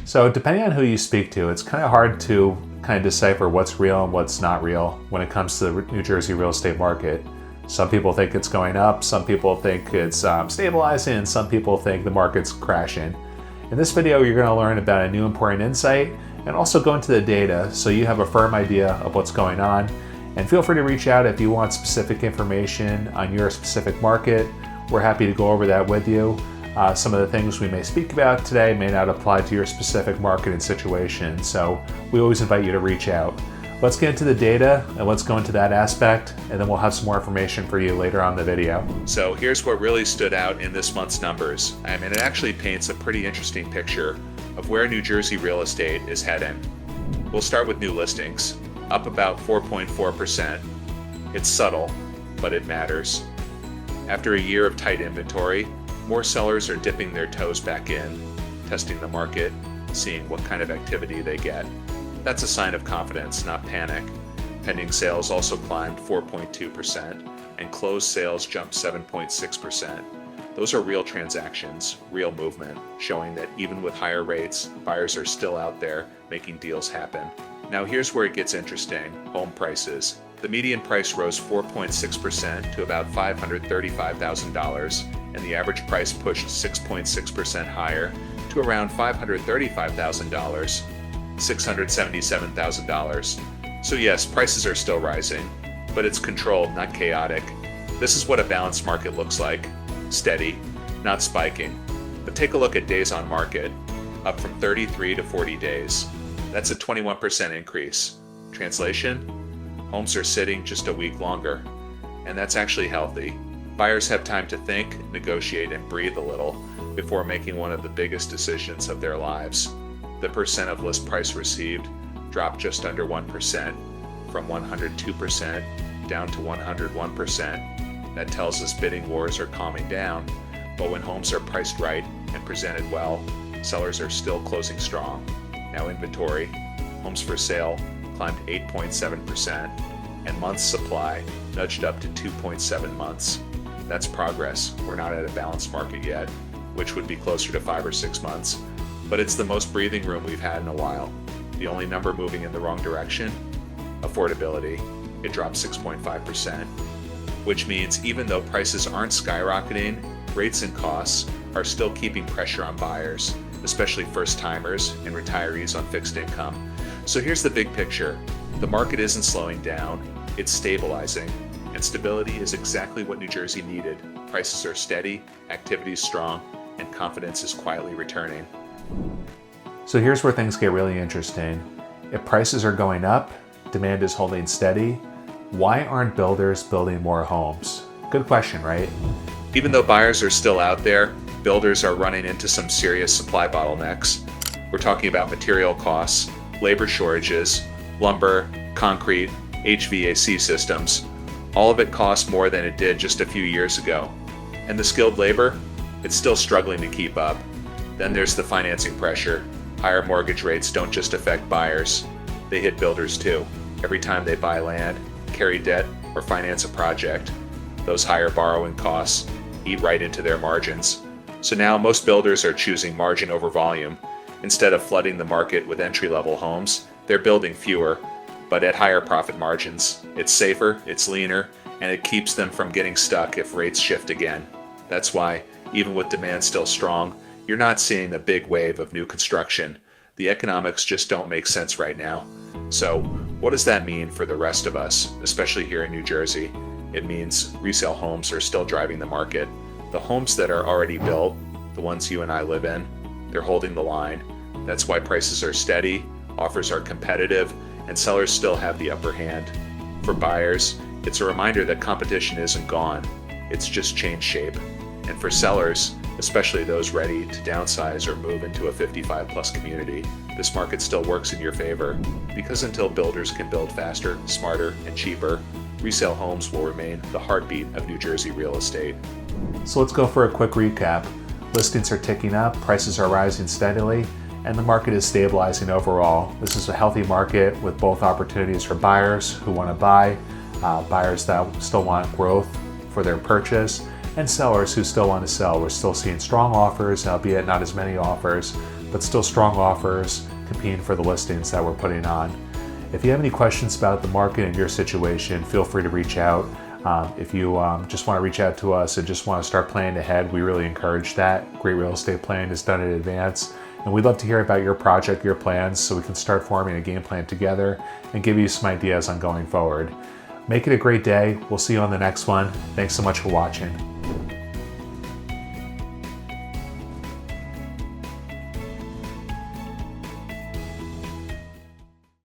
So depending on who you speak to, it's kind of hard to kind of decipher what's real and what's not real when it comes to the New Jersey real estate market. Some people think it's going up, some people think it's stabilizing, and some people think the market's crashing. In this video, you're going to learn about a new important insight and also go into the data so you have a firm idea of what's going on. And feel free to reach out if you want specific information on your specific market. We're happy to go over that with you. Some of the things we may speak about today may not apply to your specific market and situation, so we always invite you to reach out. Let's get into the data and let's go into that aspect, and then we'll have some more information for you later on in the video. So here's what really stood out in this month's numbers. I mean, it actually paints a pretty interesting picture of where New Jersey real estate is heading. We'll start with new listings, up about 4.4%. It's subtle, but it matters. After a year of tight inventory, more sellers are dipping their toes back in, testing the market, seeing what kind of activity they get. That's a sign of confidence, not panic. Pending sales also climbed 4.2%, and closed sales jumped 7.6%. Those are real transactions, real movement, showing that even with higher rates, buyers are still out there making deals happen. Now here's where it gets interesting, home prices. The median price rose 4.6% to about $535,000, and the average price pushed 6.6% higher to around $535,000, $677,000. So yes, prices are still rising, but it's controlled, not chaotic. This is what a balanced market looks like. Steady, not spiking. But take a look at days on market, up from 33 to 40 days. That's a 21% increase. Translation? Homes are sitting just a week longer, and that's actually healthy. Buyers have time to think, negotiate, and breathe a little before making one of the biggest decisions of their lives. The percent of list price received dropped just under 1%, from 102% down to 101%. That tells us bidding wars are calming down, but when homes are priced right and presented well, sellers are still closing strong. Now inventory, homes for sale climbed 8.7%, and months supply nudged up to 2.7 months. That's progress. We're not at a balanced market yet, which would be closer to 5 or 6 months, but it's the most breathing room we've had in a while. The only number moving in the wrong direction? Affordability. It dropped 6.5%, which means even though prices aren't skyrocketing, rates and costs are still keeping pressure on buyers, especially first-timers and retirees on fixed income. So here's the big picture. The market isn't slowing down, it's stabilizing, and stability is exactly what New Jersey needed. Prices are steady, activity is strong, and confidence is quietly returning. So here's where things get really interesting. If prices are going up, demand is holding steady, why aren't builders building more homes? Good question, right? Even though buyers are still out there, builders are running into some serious supply bottlenecks. We're talking about material costs, labor shortages, lumber, concrete, HVAC systems. All of it costs more than it did just a few years ago. And the skilled labor, it's still struggling to keep up. Then there's the financing pressure. Higher mortgage rates don't just affect buyers, they hit builders too. Every time they buy land, carry debt, or finance a project, those higher borrowing costs eat right into their margins. So now most builders are choosing margin over volume. Instead of flooding the market with entry-level homes, they're building fewer, but at higher profit margins. It's safer, it's leaner, and it keeps them from getting stuck if rates shift again. That's why, even with demand still strong, you're not seeing a big wave of new construction. The economics just don't make sense right now. So, what does that mean for the rest of us, especially here in New Jersey? It means resale homes are still driving the market. The homes that are already built, the ones you and I live in, they're holding the line. That's why prices are steady, offers are competitive, and sellers still have the upper hand. For buyers, it's a reminder that competition isn't gone, it's just changed shape. And for sellers, especially those ready to downsize or move into a 55-plus community, this market still works in your favor, because until builders can build faster, smarter, and cheaper, resale homes will remain the heartbeat of New Jersey real estate. So let's go for a quick recap. Listings are ticking up, prices are rising steadily, and the market is stabilizing overall. This is a healthy market with both opportunities for buyers who want to buy, buyers that still want growth for their purchase, and sellers who still want to sell. We're still seeing strong offers, albeit not as many offers, but still strong offers competing for the listings that we're putting on. If you have any questions about the market and your situation, feel free to reach out. If you just want to reach out to us and just want to start planning ahead, we really encourage that. Great real estate planning is done in advance. And we'd love to hear about your project, your plans, so we can start forming a game plan together and give you some ideas on going forward. Make it a great day. We'll see you on the next one. Thanks so much for watching.